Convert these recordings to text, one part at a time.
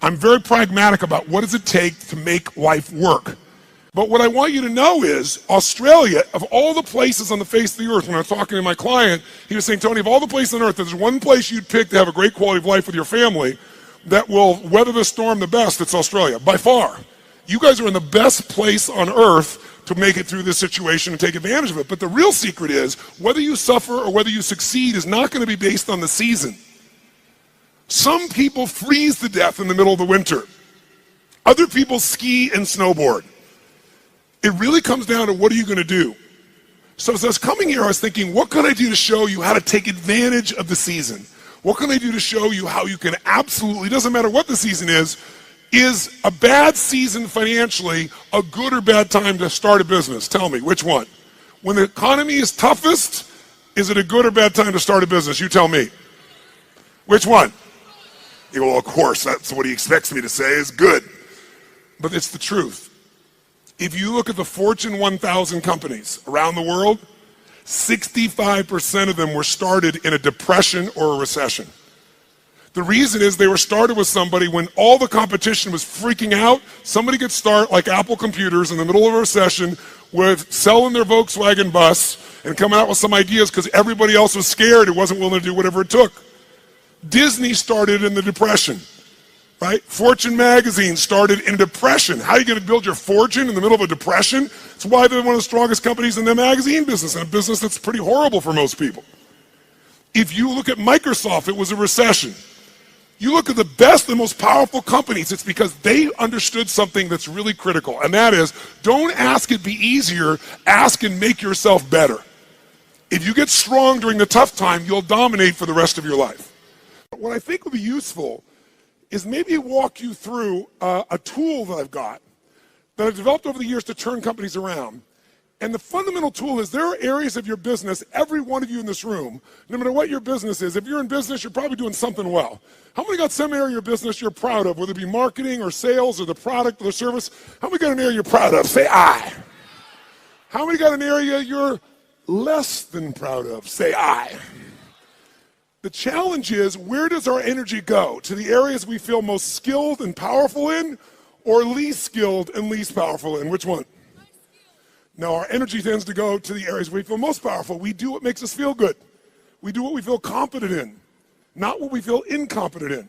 I'm very pragmatic about what does it take to make life work. But what I want you to know is Australia, of all the places on the face of the earth, when I was talking to my client, he was saying, Tony, of all the places on earth, there's one place you'd pick to have a great quality of life with your family that will weather the storm the best, it's Australia, by far. You guys are in the best place on earth to make it through this situation and take advantage of it. But the real secret is, whether you suffer or whether you succeed is not going to be based on the season. Some people freeze to death in the middle of the winter. Other people ski and snowboard. It really comes down to what are you going to do? So as I was coming here, I was thinking, what can I do to show you how to take advantage of the season? What can I do to show you how you can absolutely, doesn't matter what the season is a bad season financially a good or bad time to start a business? Tell me, which one? When the economy is toughest, is it a good or bad time to start a business? You tell me. Which one? You go, well, of course, that's what he expects me to say is good. But it's the truth. If you look at the Fortune 1000 companies around the world, 65% of them were started in a depression or a recession. The reason is they were started with somebody when all the competition was freaking out. Somebody could start, like Apple Computers, in the middle of a recession with selling their Volkswagen bus and coming out with some ideas because everybody else was scared and wasn't willing to do whatever it took. Disney started in the Depression. Right? Fortune magazine started in a depression. How are you going to build your fortune in the middle of a depression? It's why they're one of the strongest companies in the magazine business, and a business that's pretty horrible for most people. If you look at Microsoft, it was a recession. You look at the best and most powerful companies, it's because they understood something that's really critical, and that is, don't ask it be easier, ask and make yourself better. If you get strong during the tough time, you'll dominate for the rest of your life. But what I think would be useful is maybe walk you through a tool that I've got that I've developed over the years to turn companies around. And the fundamental tool is there are areas of your business, every one of you in this room, no matter what your business is, if you're in business, you're probably doing something well. How many got some area of your business you're proud of, whether it be marketing or sales or the product or the service? How many got an area you're proud of? Say I. How many got an area you're less than proud of? Say I. The challenge is, where does our energy go? To the areas we feel most skilled and powerful in, or least skilled and least powerful in? Which one? No, our energy tends to go to the areas we feel most powerful. We do what makes us feel good. We do what we feel competent in, not what we feel incompetent in.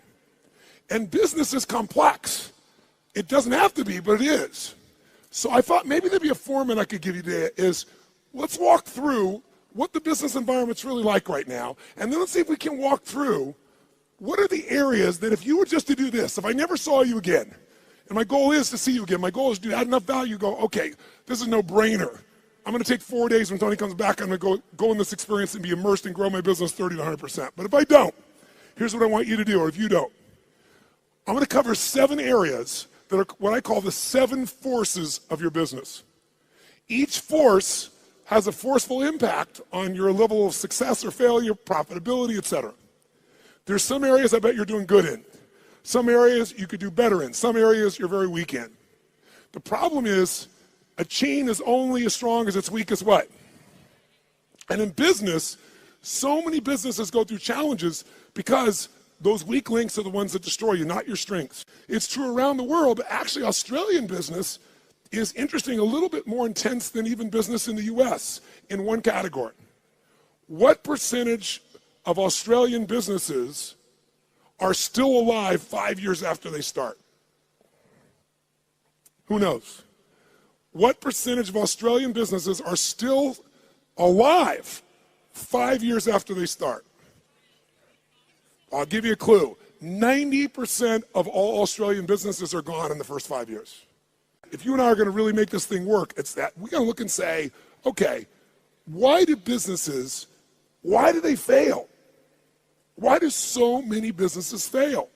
And business is complex. It doesn't have to be, but it is. So I thought maybe there'd be a format I could give you today is, let's walk through what the business environment's really like right now, and then let's see if we can walk through what are the areas that if you were just to do this, if I never saw you again, and my goal is to see you again, my goal is to add enough value, go, okay, this is no brainer. I'm going to take 4 days when Tony comes back, I'm going to go in this experience and be immersed and grow my business 30 to 100%. But if I don't, here's what I want you to do, or if you don't. I'm going to cover 7 areas that are what I call the 7 forces of your business. Each force has a forceful impact on your level of success or failure, profitability, etc. There's some areas I bet you're doing good in. Some areas you could do better in. Some areas you're very weak in. The problem is, a chain is only as strong as its weakest what? And in business, so many businesses go through challenges because those weak links are the ones that destroy you, not your strengths. It's true around the world, but actually Australian business is interesting, a little bit more intense than even business in the US in one category. What percentage of Australian businesses are still alive 5 years after they start? Who knows? What percentage of Australian businesses are still alive 5 years after they start? I'll give you a clue. 90% of all Australian businesses are gone in the first 5 years. If you and I are going to really make this thing work, it's that we got to look and say, okay, why do businesses, why do they fail? Why do so many businesses fail?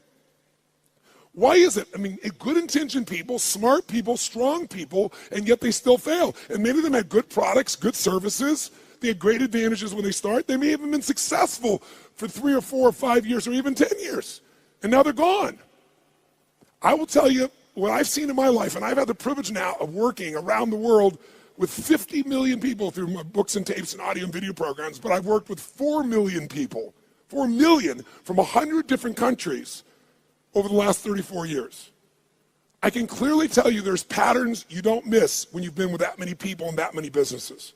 Why is it? I mean, good-intentioned people, smart people, strong people, and yet they still fail. And many of them had good products, good services. They had great advantages when they start. They may have been successful for 3 or 4 or 5 years or even 10 years. And now they're gone. I will tell you what I've seen in my life, and I've had the privilege now of working around the world with 50 million people through my books and tapes and audio and video programs, but I've worked with 4 million people, 4 million from 100 different countries over the last 34 years. I can clearly tell you there's patterns you don't miss when you've been with that many people and that many businesses.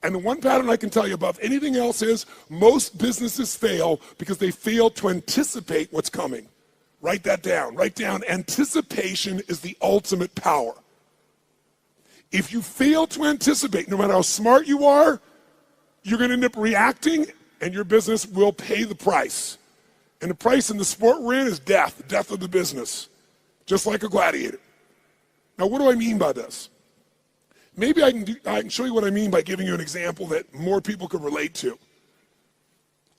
And the one pattern I can tell you above anything else is most businesses fail because they fail to anticipate what's coming. Write that down. Write down, anticipation is the ultimate power. If you fail to anticipate, no matter how smart you are, you're going to end up reacting and your business will pay the price. And the price in the sport we're in is death, the death of the business, just like a gladiator. Now, what do I mean by this? Maybe I can show you what I mean by giving you an example that more people could relate to.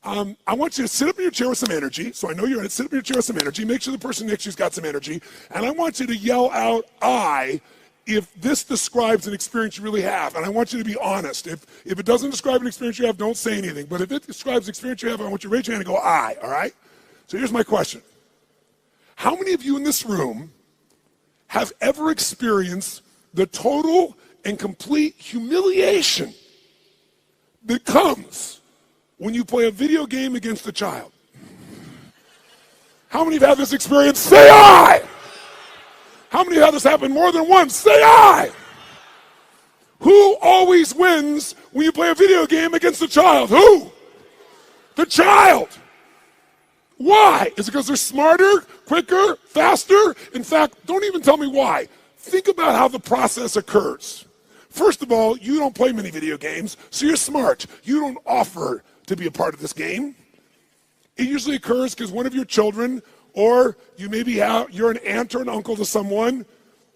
I want you to sit up in your chair with some energy. So I know you're in it. Sit up in your chair with some energy. Make sure the person next to you's got some energy. And I want you to yell out, I, if this describes an experience you really have. And I want you to be honest. If it doesn't describe an experience you have, don't say anything. But if it describes an experience you have, I want you to raise your hand and go, I, all right? So here's my question. How many of you in this room have ever experienced the total and complete humiliation that comes when you play a video game against a child? How many have had this experience? Say I! How many have had this happen more than once? Say I! Who always wins when you play a video game against a child? Who? The child. Why? Is it because they're smarter, quicker, faster? In fact, don't even tell me why. Think about how the process occurs. First of all, you don't play many video games, so you're smart. You don't offer to be a part of this game. It usually occurs because one of your children, or you maybe you're an aunt or an uncle to someone,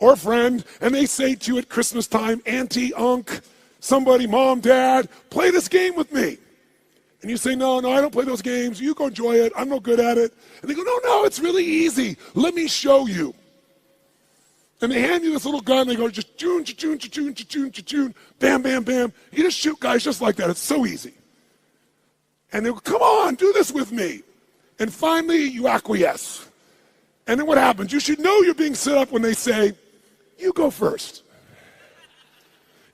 or a friend, and they say to you at Christmas time, Auntie, Unc, somebody, Mom, Dad, play this game with me. And you say, no, I don't play those games. You go enjoy it. I'm no good at it. And they go, no, it's really easy. Let me show you. And they hand you this little gun. They go, just choon, choon, choon, choon, choon, bam, bam, bam. You just shoot guys just like that. It's so easy. And they go, come on, do this with me. And finally, you acquiesce. And then what happens? You should know you're being set up when they say, you go first.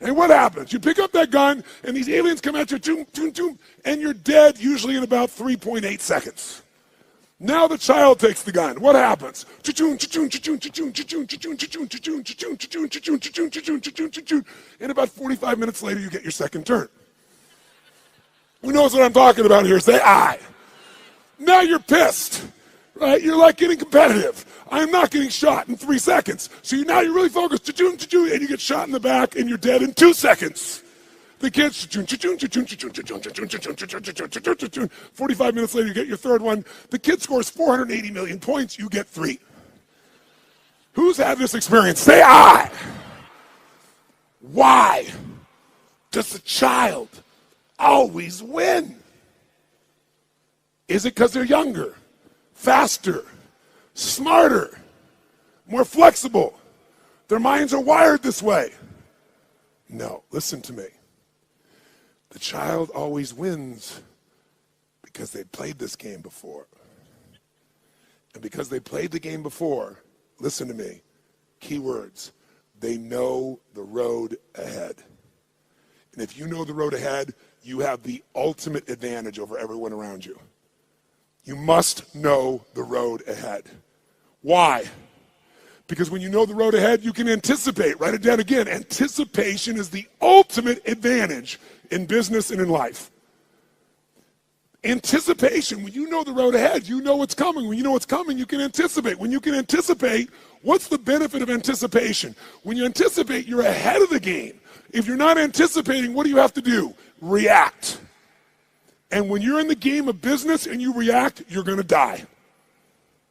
And what happens? You pick up that gun, and these aliens come at you, toom, toom, toom, and you're dead usually in about 3.8 seconds. Now the child takes the gun. What happens? And about 45 minutes later, you get your second turn. Who knows what I'm talking about here? Say I. Now you're pissed, right? You're like getting competitive. I'm not getting shot in 3 seconds. So now you're really focused, and you get shot in the back, and you're dead in 2 seconds. The kids, 45 minutes later, you get your third one. The kid scores 480 million points, you get 3. Who's had this experience? Say I. Why does the child always win? Is it because they're younger, faster, smarter, more flexible? Their minds are wired this way. No, listen to me. The child always wins because they played this game before. And because they played the game before, listen to me, key words, they know the road ahead. And if you know the road ahead, you have the ultimate advantage over everyone around you. You must know the road ahead. Why? Because when you know the road ahead, you can anticipate. Write it down again. Anticipation is the ultimate advantage in business and in life. Anticipation, when you know the road ahead, you know what's coming. When you know what's coming, you can anticipate. When you can anticipate, what's the benefit of anticipation? When you anticipate, you're ahead of the game. If you're not anticipating, what do you have to do? React. And when you're in the game of business and you react, you're going to die.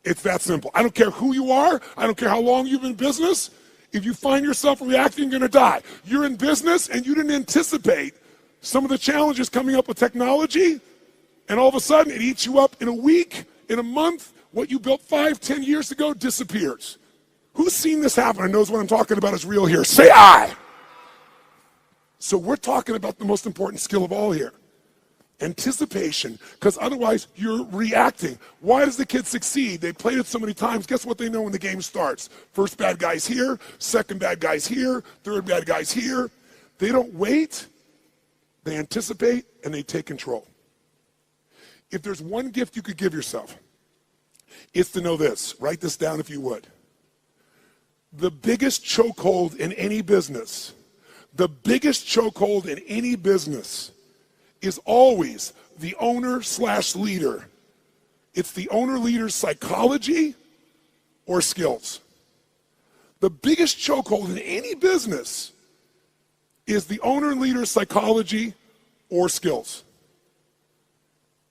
It's that simple. I don't care who you are. I don't care how long you've been in business. If you find yourself reacting, you're going to die. You're in business and you didn't anticipate some of the challenges coming up with technology, and all of a sudden it eats you up in a week, in a month. What you built 5-10 years ago disappears. Who's seen this happen and knows what I'm talking about is real here? Say I. So we're talking about the most important skill of all here. Anticipation, because otherwise you're reacting. Why does the kid succeed? They played it so many times. Guess what they know when the game starts? First bad guy's here, second bad guy's here, third bad guy's here. They don't wait, they anticipate, and they take control. If there's one gift you could give yourself, It's to know this. Write this down if you would. The biggest chokehold in any business, is always the owner/leader. It's the owner-leader's psychology or skills. The biggest chokehold in any business is the owner-leader's psychology or skills.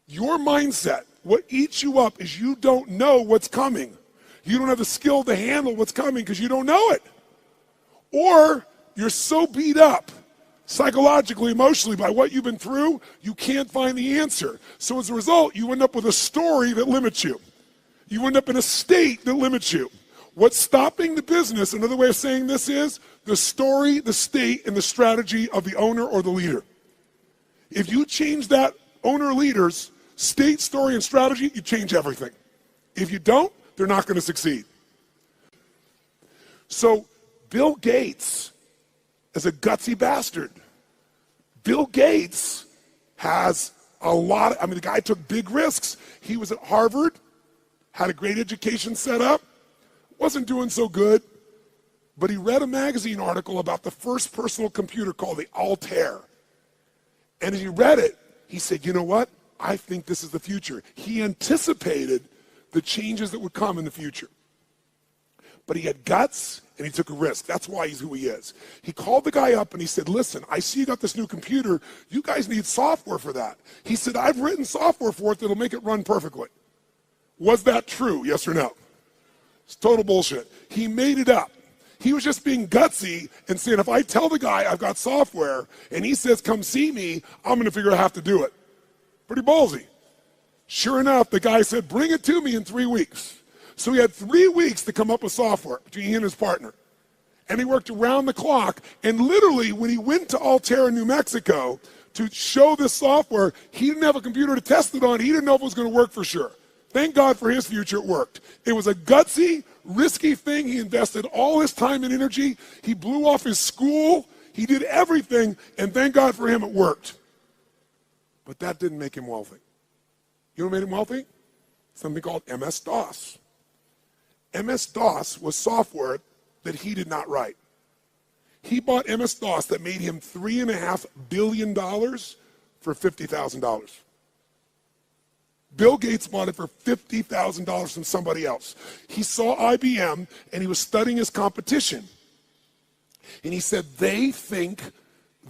Your mindset, what eats you up is you don't know what's coming. You don't have the skill to handle what's coming because you don't know it. Or you're so beat up psychologically, emotionally by what you've been through, you can't find the answer. So as a result, you end up with a story that limits you. You end up in a state that limits you. What's stopping the business, another way of saying this is the story, the state, and the strategy of the owner or the leader. If you change that owner or leader's state, story, and strategy, you change everything. If you don't, they're not going to succeed. So Bill Gates is a gutsy bastard. Bill Gates has a lot of, the guy took big risks. He was at Harvard, had a great education set up, wasn't doing so good, but he read a magazine article about the first personal computer called the Altair. And as he read it, he said, you know what? I think this is the future. He anticipated the changes that would come in the future. But he had guts and he took a risk. That's why he's who he is. He called the guy up and he said, listen, I see you got this new computer. You guys need software for that. He said, I've written software for it that'll make it run perfectly. Was that true? Yes or no? It's total bullshit. He made it up. He was just being gutsy and saying, if I tell the guy I've got software and he says, come see me, I'm going to figure out how to do it. Pretty ballsy. Sure enough, the guy said, bring it to me in 3 weeks. So he had 3 weeks to come up with software between he and his partner. And he worked around the clock. And literally, when he went to Altair in New Mexico to show this software, he didn't have a computer to test it on. He didn't know if it was going to work for sure. Thank God for his future, it worked. It was a gutsy, risky thing. He invested all his time and energy. He blew off his school. He did everything. And thank God for him, it worked. But that didn't make him wealthy. You know what made him wealthy? Something called MS-DOS. MS-DOS was software that he did not write. He bought MS-DOS that made him $3.5 billion for $50,000. Bill Gates bought it for $50,000 from somebody else. He saw IBM and he was studying his competition. And he said, they think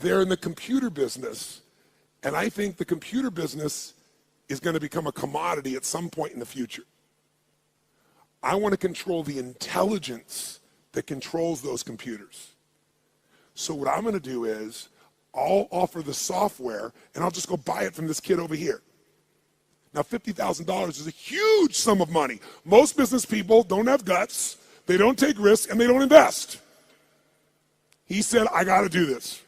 they're in the computer business, and I think the computer business is going to become a commodity at some point in the future. I want to control the intelligence that controls those computers. So what I'm going to do is I'll offer the software and I'll just go buy it from this kid over here. Now, $50,000 is a huge sum of money. Most business people don't have guts, they don't take risks, and they don't invest. He said, I got to do this.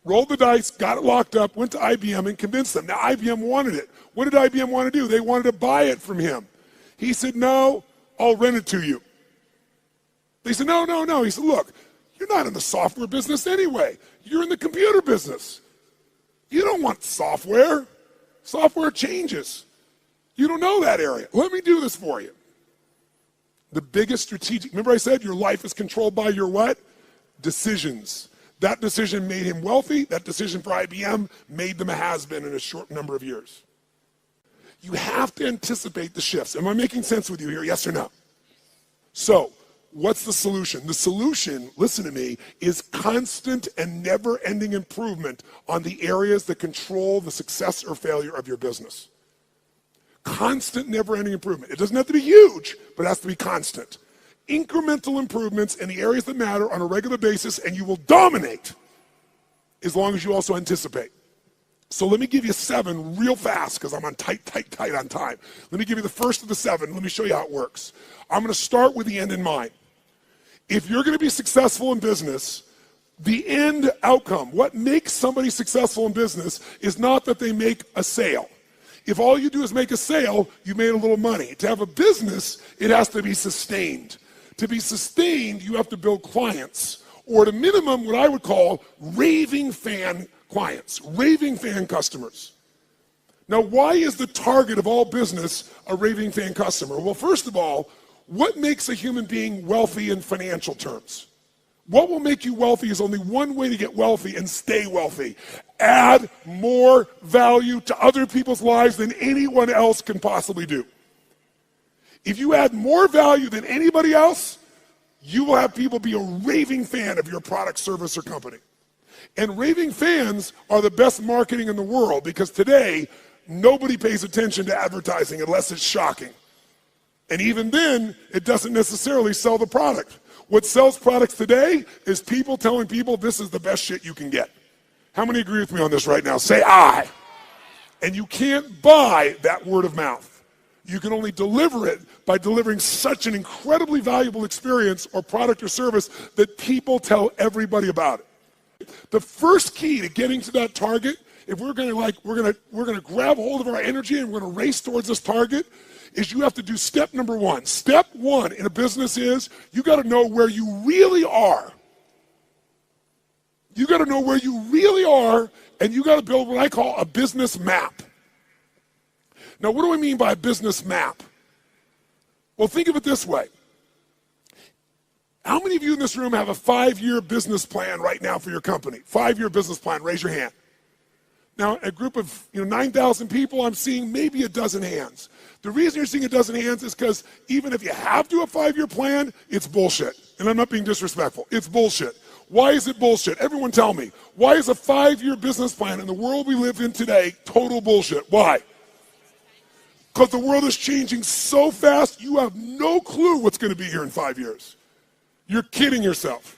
Rolled the dice, got it locked up, went to IBM and convinced them. Now, IBM wanted it. What did IBM want to do? They wanted to buy it from him. He said, no, I'll rent it to you. They said, no. He said, look, you're not in the software business anyway. You're in the computer business. You don't want software. Software changes. You don't know that area. Let me do this for you. The biggest strategic, remember I said your life is controlled by your what? Decisions. That decision made him wealthy. That decision for IBM made them a has-been in a short number of years. You have to anticipate the shifts. Am I making sense with you here, yes or no? So, what's the solution? The solution, listen to me, is constant and never-ending improvement on the areas that control the success or failure of your business. Constant, never-ending improvement. It doesn't have to be huge, but it has to be constant. Incremental improvements in the areas that matter on a regular basis, and you will dominate as long as you also anticipate. So let me give you 7 real fast because I'm on tight on time. Let me give you the first of the 7. Let me show you how it works. I'm going to start with the end in mind. If you're going to be successful in business, the end outcome, what makes somebody successful in business is not that they make a sale. If all you do is make a sale, you made a little money. To have a business, it has to be sustained. To be sustained, you have to build clients, or at a minimum, what I would call raving fan clients, raving fan customers. Now, why is the target of all business a raving fan customer? Well, first of all, what makes a human being wealthy in financial terms? What will make you wealthy is only one way to get wealthy and stay wealthy. Add more value to other people's lives than anyone else can possibly do. If you add more value than anybody else, you will have people be a raving fan of your product, service, or company. And raving fans are the best marketing in the world because today, nobody pays attention to advertising unless it's shocking. And even then, it doesn't necessarily sell the product. What sells products today is people telling people this is the best shit you can get. How many agree with me on this right now? Say aye. And you can't buy that word of mouth. You can only deliver it by delivering such an incredibly valuable experience or product or service that people tell everybody about it. The first key to getting to that target, if we're gonna grab hold of our energy and we're gonna race towards this target, is you have to do step number one. Step one in a business is you got to know where you really are. You got to know where you really are, and you got to build what I call a business map. Now, what do I mean by a business map? Well, think of it this way. How many of you in this room have a 5-year business plan right now for your company? 5-year business plan, raise your hand. Now, a group of 9,000 people, I'm seeing maybe a dozen hands. The reason you're seeing a dozen hands is because even if you have to have a 5-year plan, it's bullshit. And I'm not being disrespectful. It's bullshit. Why is it bullshit? Everyone tell me. Why is a 5-year business plan in the world we live in today total bullshit? Why? Because the world is changing so fast, you have no clue what's going to be here in 5 years. You're kidding yourself.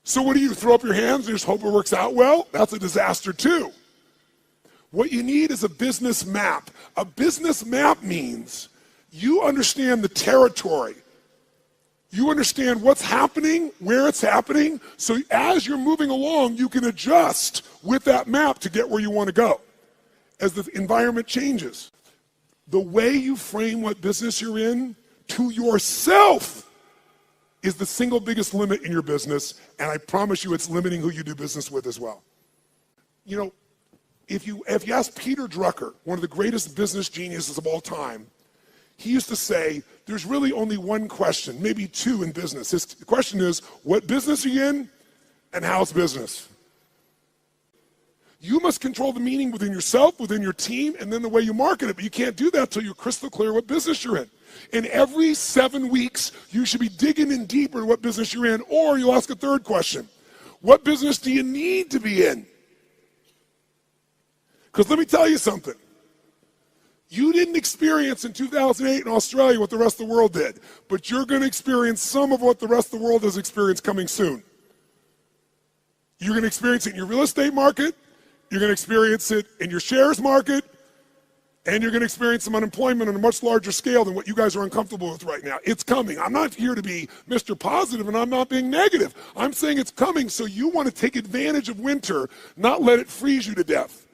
So what do? Throw up your hands and just hope it works out well? That's a disaster too. What you need is a business map. A business map means you understand the territory. You understand what's happening, where it's happening, so as you're moving along, you can adjust with that map to get where you want to go as the environment changes. The way you frame what business you're in to yourself is the single biggest limit in your business, and I promise you it's limiting who you do business with as well. You know, if you ask Peter Drucker, one of the greatest business geniuses of all time, he used to say, there's really only one question, maybe two in business. His question is, what business are you in, and how's business? You must control the meaning within yourself, within your team, and then the way you market it, but you can't do that until you're crystal clear what business you're in. And every 7 weeks, you should be digging in deeper to what business you're in, or you'll ask a third question. What business do you need to be in? Because let me tell you something. You didn't experience in 2008 in Australia what the rest of the world did, but you're going to experience some of what the rest of the world has experienced coming soon. You're going to experience it in your real estate market, you're going to experience it in your shares market, and you're going to experience some unemployment on a much larger scale than what you guys are uncomfortable with right now. It's coming. I'm not here to be Mr. Positive, and I'm not being negative. I'm saying it's coming, so you want to take advantage of winter, not let it freeze you to death.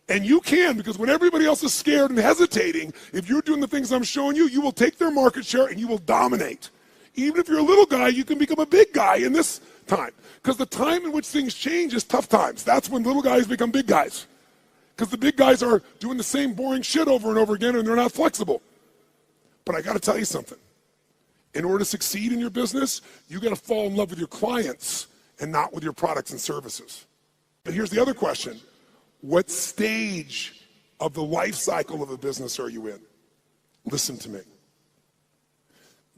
And you can, because when everybody else is scared and hesitating, if you're doing the things I'm showing you, you will take their market share and you will dominate. Even if you're a little guy, you can become a big guy in this time. Because the time in which things change is tough times. That's when little guys become big guys. Because the big guys are doing the same boring shit over and over again and they're not flexible. But I got to tell you something. In order to succeed in your business, you got to fall in love with your clients and not with your products and services. But here's the other question. What stage of the life cycle of a business are you in? Listen to me.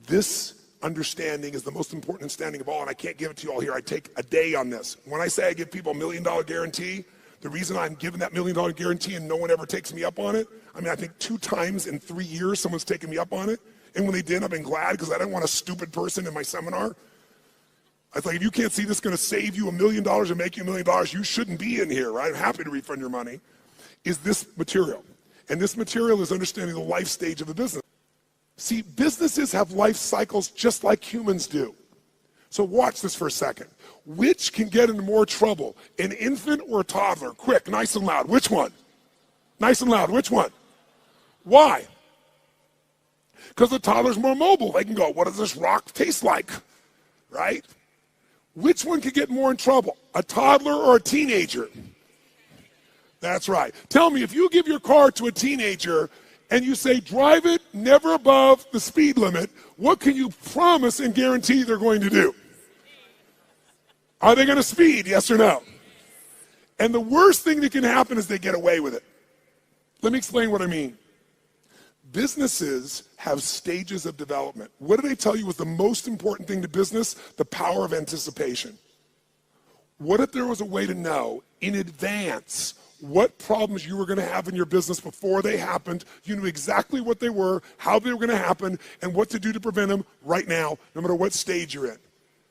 This understanding is the most important understanding of all, and I can't give it to you all here. I take a day on this. When I say I give people $1 million guarantee, the reason I'm giving that $1 million guarantee and no one ever takes me up on it, I mean, I think 2 times in 3 years someone's taken me up on it, and when they did, I've been glad because I didn't want a stupid person in my seminar. I was like, if you can't see this is going to save you $1 million and make you $1 million, you shouldn't be in here, right? I'm happy to refund your money. Is this material. And this material is understanding the life stage of the business. See, businesses have life cycles just like humans do. So watch this for a second. Which can get into more trouble, an infant or a toddler? Quick, nice and loud. Which one? Nice and loud. Which one? Why? Because the toddler's more mobile. They can go, what does this rock taste like? Right? Which one could get more in trouble, a toddler or a teenager? That's right. Tell me, if you give your car to a teenager and you say, drive it never above the speed limit, what can you promise and guarantee they're going to do? Are they going to speed, yes or no? And the worst thing that can happen is they get away with it. Let me explain what I mean. Businesses have stages of development. What did I tell you was the most important thing to business? The power of anticipation. What if there was a way to know in advance what problems you were going to have in your business before they happened? You knew exactly what they were, how they were going to happen, and what to do to prevent them right now, no matter what stage you're in.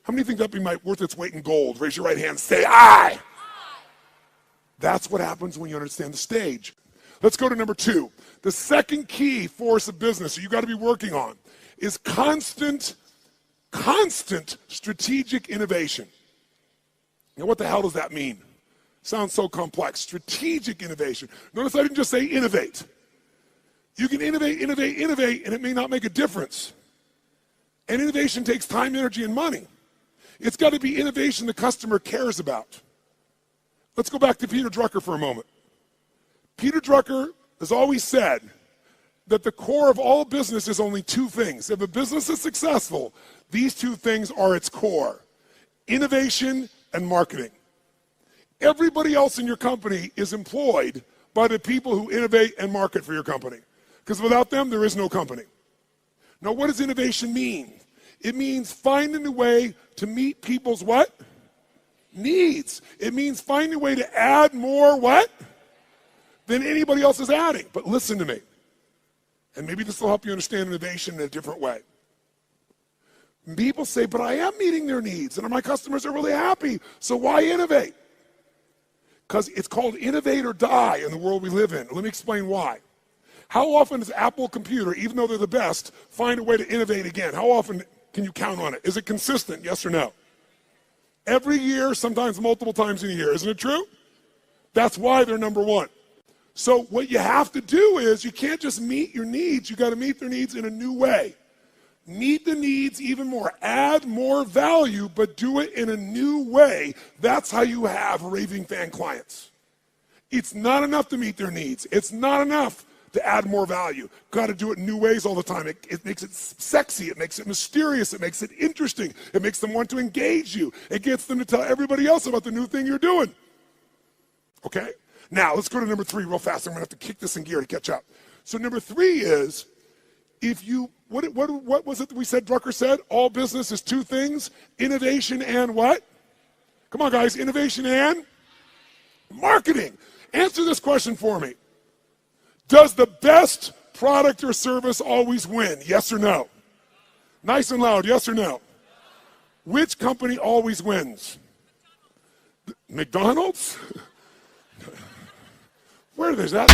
How many think that'd be worth its weight in gold? Raise your right hand and say, aye. That's what happens when you understand the stage. Let's go to number 2. The second key force of business that you got to be working on is constant strategic innovation. Now, what the hell does that mean? Sounds so complex. Strategic innovation. Notice I didn't just say innovate. You can innovate, and it may not make a difference. And innovation takes time, energy, and money. It's got to be innovation the customer cares about. Let's go back to Peter Drucker for a moment. Peter Drucker has always said that the core of all business is only 2 things. If a business is successful, these 2 things are its core: innovation and marketing. Everybody else in your company is employed by the people who innovate and market for your company. Because without them, there is no company. Now, what does innovation mean? It means finding a way to meet people's what? Needs. It means finding a way to add more what? Than anybody else is adding. But listen to me. And maybe this will help you understand innovation in a different way. People say, but I am meeting their needs and my customers are really happy, so why innovate? Because it's called innovate or die in the world we live in. Let me explain why. How often does Apple computer, even though they're the best, find a way to innovate again? How often can you count on it? Is it consistent, yes or no? Every year, sometimes multiple times in a year. Isn't it true? That's why they're number 1. So what you have to do is you can't just meet your needs. You got to meet their needs in a new way. Meet the needs even more. Add more value, but do it in a new way. That's how you have raving fan clients. It's not enough to meet their needs. It's not enough to add more value. Got to do it in new ways all the time. It makes it sexy. It makes it mysterious. It makes it interesting. It makes them want to engage you. It gets them to tell everybody else about the new thing you're doing. Okay? Now, let's go to number 3 real fast. I'm going to have to kick this in gear to catch up. So number 3 is, if you, what was it that we said Drucker said? All business is 2 things, innovation and what? Come on, guys, innovation and marketing. Answer this question for me. Does the best product or service always win? Yes or no? Nice and loud, yes or no? Which company always wins? McDonald's? Where is that?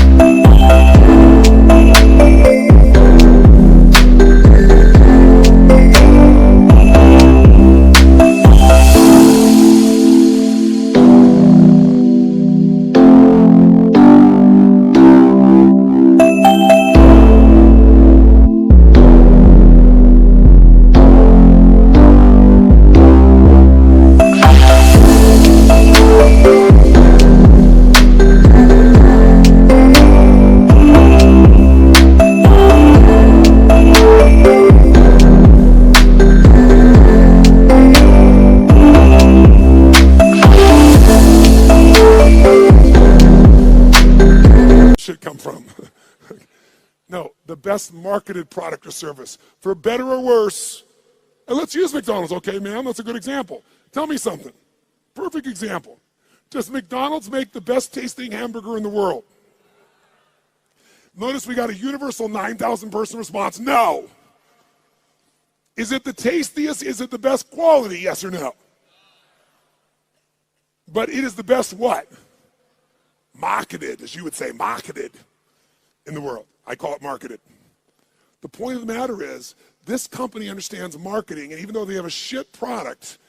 Best marketed product or service, for better or worse. And let's use McDonald's, okay, ma'am? That's a good example. Tell me something. Perfect example. Does McDonald's make the best tasting hamburger in the world? Notice we got a universal 9,000 person response. No. Is it the tastiest? Is it the best quality? Yes or no? But it is the best what? Marketed, as you would say, marketed in the world. I call it marketed. The point of the matter is, this company understands marketing, and even though they have a shit product,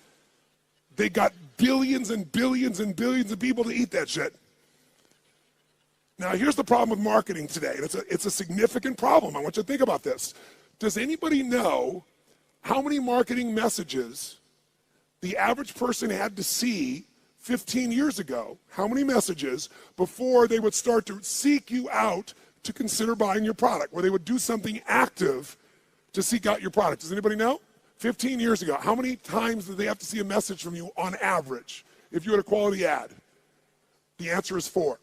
they got billions and billions and billions of people to eat that shit. Now, here's the problem with marketing today, and it's a significant problem. I want you to think about this. Does anybody know how many marketing messages the average person had to see 15 years ago, how many messages before they would start to seek you out to consider buying your product, where they would do something active to seek out your product? Does anybody know? 15 years ago, how many times did they have to see a message from you on average if you had a quality ad? The answer is 4.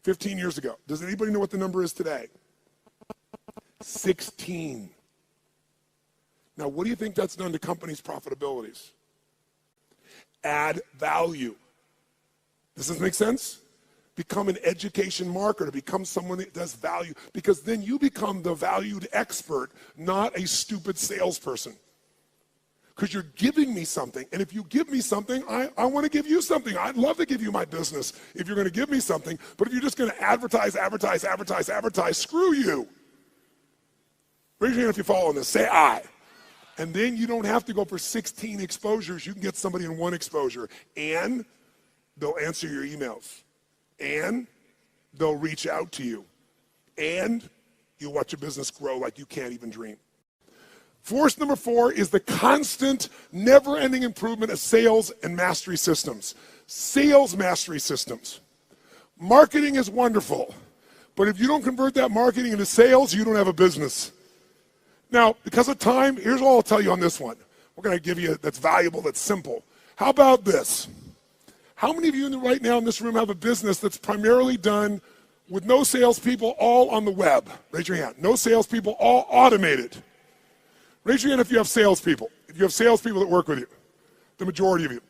15 years ago. Does anybody know what the number is today? 16. Now, what do you think that's done to companies' profitabilities? Add value. Does this make sense? Become an education marketer, become someone that does value, because then you become the valued expert, not a stupid salesperson. Because you're giving me something, and if you give me something, I want to give you something. I'd love to give you my business if you're going to give me something, but if you're just going to advertise, screw you. Raise your hand if you follow this. Say aye. And then you don't have to go for 16 exposures. You can get somebody in 1 exposure, and they'll answer your emails, and they'll reach out to you, and you'll watch your business grow like you can't even dream. Force number 4 is the constant, never-ending improvement of sales and mastery systems. Sales mastery systems. Marketing is wonderful, but if you don't convert that marketing into sales, you don't have a business. Now, because of time, here's all I'll tell you on this one. We're going to give you that's valuable, that's simple. How about this? How many of you right now in this room have a business that's primarily done with no salespeople, all on the web? Raise your hand. No salespeople, all automated. Raise your hand if you have salespeople. If you have salespeople that work with you, the majority of you.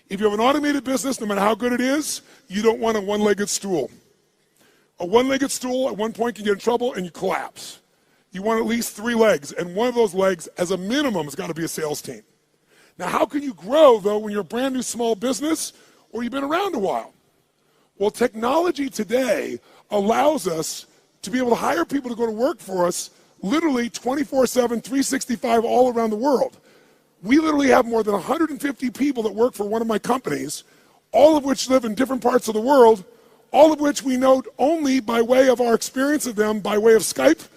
If you have an automated business, no matter how good it is, you don't want a one-legged stool. A one-legged stool at one point can get in trouble and you collapse. You want at least 3 legs, and one of those legs, as a minimum, has got to be a sales team. Now, how can you grow, though, when you're a brand new small business or you've been around a while? Well, technology today allows us to be able to hire people to go to work for us literally 24/7, 365 all around the world. We literally have more than 150 people that work for one of my companies, all of which live in different parts of the world, all of which we know only by way of our experience of them by way of Skype.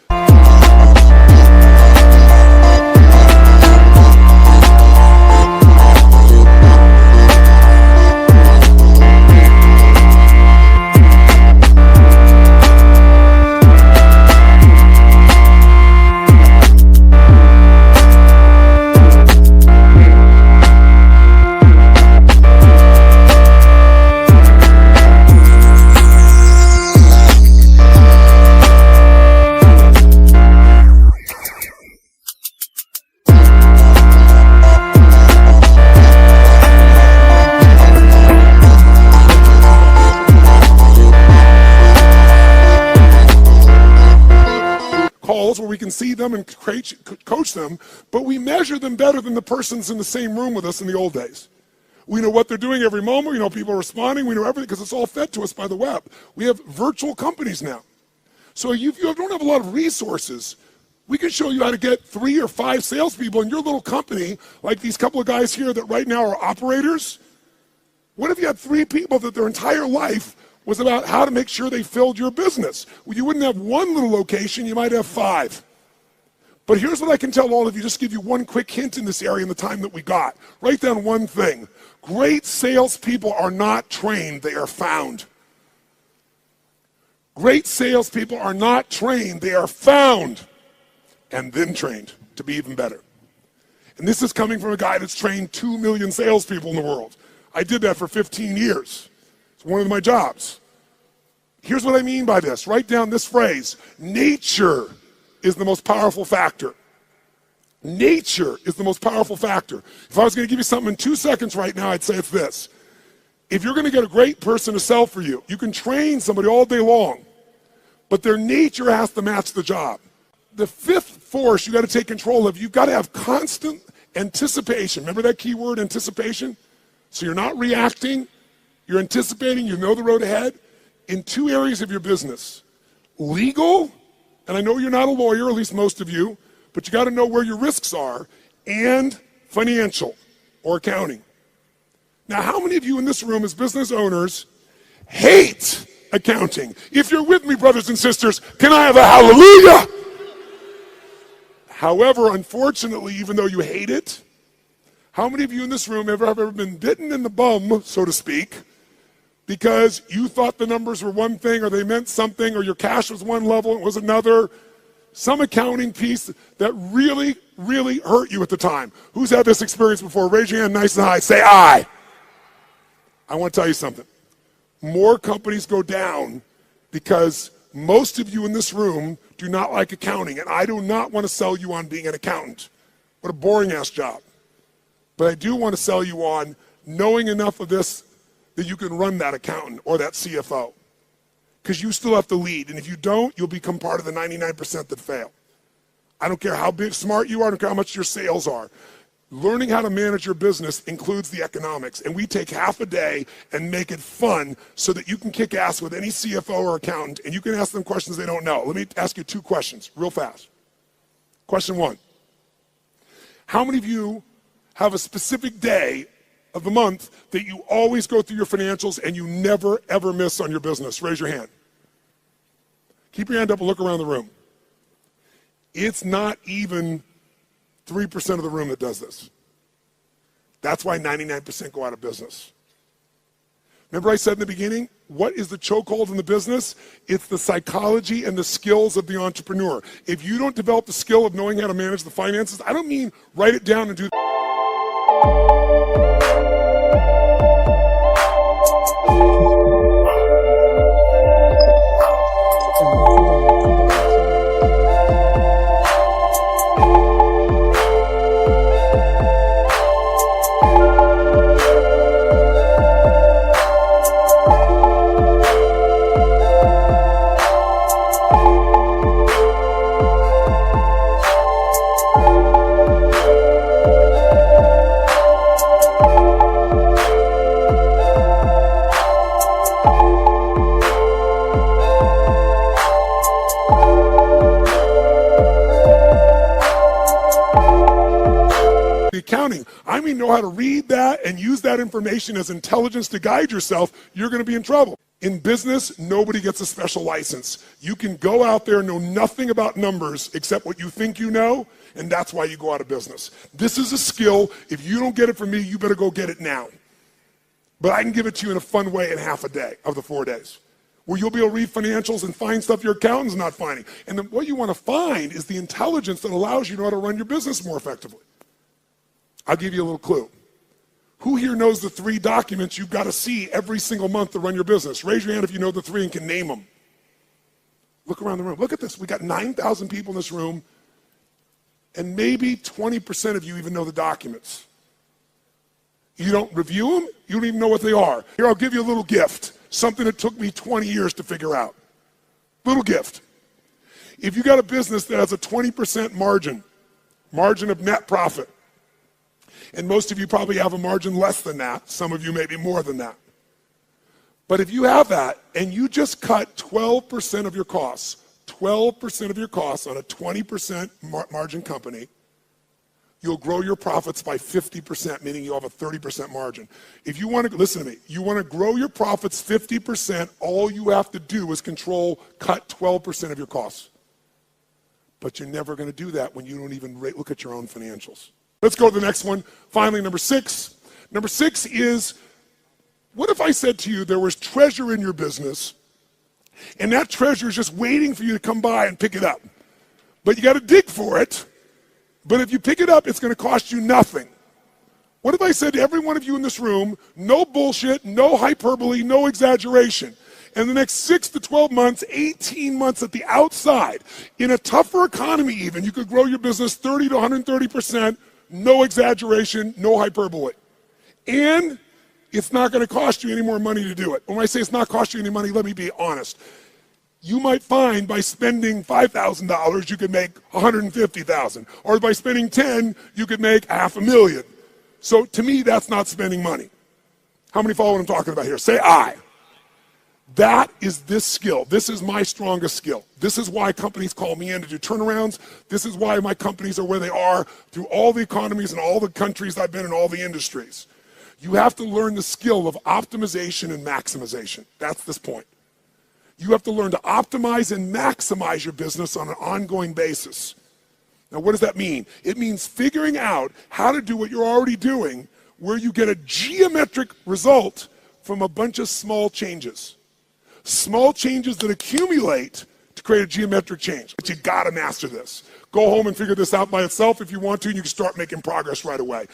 Where we can see them and coach them, but we measure them better than the persons in the same room with us in the old days. We know what they're doing every moment. We know people are responding. We know everything because it's all fed to us by the web. We have virtual companies now. So if you don't have a lot of resources, we can show you how to get 3 or 5 salespeople in your little company, like these couple of guys here that right now are operators. What if you had 3 people that their entire life was about how to make sure they filled your business? Well, you wouldn't have 1 little location, you might have 5. But here's what I can tell all of you, just give you one quick hint in this area in the time that we got. Write down one thing. Great salespeople are not trained, they are found. Great salespeople are not trained, they are found and then trained to be even better. And this is coming from a guy that's trained 2 million salespeople in the world. I did that for 15 years. It's one of my jobs. Here's what I mean by this. Write down this phrase. Nature is the most powerful factor. Nature is the most powerful factor. If I was going to give you something in 2 seconds right now, I'd say it's this. If you're going to get a great person to sell for you, you can train somebody all day long, but their nature has to match the job. The 5th force you got to take control of, you've got to have constant anticipation. Remember that key word, anticipation? So you're not reacting. You're anticipating, you know the road ahead, in 2 areas of your business. Legal, and I know you're not a lawyer, at least most of you, but you got to know where your risks are, and financial or accounting. Now, how many of you in this room as business owners hate accounting? If you're with me, brothers and sisters, can I have a hallelujah? However, unfortunately, even though you hate it, How many of you in this room have ever been bitten in the bum, so to speak, because you thought the numbers were one thing or they meant something or your cash was one level and it was another? Some accounting piece that really, really hurt you at the time. Who's had this experience before? Raise your hand nice and high. Say I. I want to tell you something. More companies go down because most of you in this room do not like accounting, and I do not want to sell you on being an accountant. What a boring ass job. But I do want to sell you on knowing enough of this that you can run that accountant or that CFO. Because you still have to lead, and if you don't, you'll become part of the 99% that fail. I don't care how big, smart you are, I don't care how much your sales are. Learning how to manage your business includes the economics, and we take half a day and make it fun so that you can kick ass with any CFO or accountant, and you can ask them questions they don't know. Let me ask you 2 questions real fast. Question 1, how many of you have a specific day of the month that you always go through your financials and you never, ever miss on your business? Raise your hand. Keep your hand up and look around the room. It's not even 3% of the room that does this. That's why 99% go out of business. Remember I said in the beginning, what is the chokehold in the business? It's the psychology and the skills of the entrepreneur. If you don't develop the skill of knowing how to manage the finances, I don't mean write it down and do accounting. I mean, know how to read that and use that information as intelligence to guide yourself. You're going to be in trouble. In business, nobody gets a special license. You can go out there and know nothing about numbers except what you think you know, and that's why you go out of business. This is a skill. If you don't get it from me, you better go get it now. But I can give it to you in a fun way in half a day of the 4 days, where you'll be able to read financials and find stuff your accountant's not finding. And then what you want to find is the intelligence that allows you to know how to run your business more effectively. I'll give you a little clue. Who here knows the 3 documents you've got to see every single month to run your business? Raise your hand if you know the 3 and can name them. Look around the room. Look at this. We got 9,000 people in this room, and maybe 20% of you even know the documents. You don't review them. You don't even know what they are. Here, I'll give you a little gift, something that took me 20 years to figure out. Little gift. If you got a business that has a 20% margin of net profit, and most of you probably have a margin less than that. Some of you maybe more than that. But if you have that and you just cut 12% of your costs, 12% of your costs on a 20% margin company, you'll grow your profits by 50%, meaning you'll have a 30% margin. If you want to, listen to me, you want to grow your profits 50%, all you have to do is cut 12% of your costs. But you're never going to do that when you don't even look at your own financials. Let's go to the next one. Finally, number 6. Number 6 is, what if I said to you there was treasure in your business, and that treasure is just waiting for you to come by and pick it up? But you got to dig for it. But if you pick it up, it's going to cost you nothing. What if I said to every one of you in this room, no bullshit, no hyperbole, no exaggeration. In the next 6 to 12 months, 18 months at the outside, in a tougher economy even, you could grow your business 30 to 130%, no exaggeration, no hyperbole. And it's not going to cost you any more money to do it. When I say it's not cost you any money, let me be honest. You might find by spending $5,000, you could make $150,000. Or by spending 10, you could make $500,000. So to me, that's not spending money. How many follow what I'm talking about here? Say I. That is this skill. This is my strongest skill. This is why companies call me in to do turnarounds. This is why my companies are where they are through all the economies and all the countries I've been in, all the industries. You have to learn the skill of optimization and maximization. That's this point. You have to learn to optimize and maximize your business on an ongoing basis. Now, what does that mean? It means figuring out how to do what you're already doing, where you get a geometric result from a bunch of small changes. Small changes that accumulate to create a geometric change. But you gotta master this. Go home and figure this out by itself if you want to, and you can start making progress right away.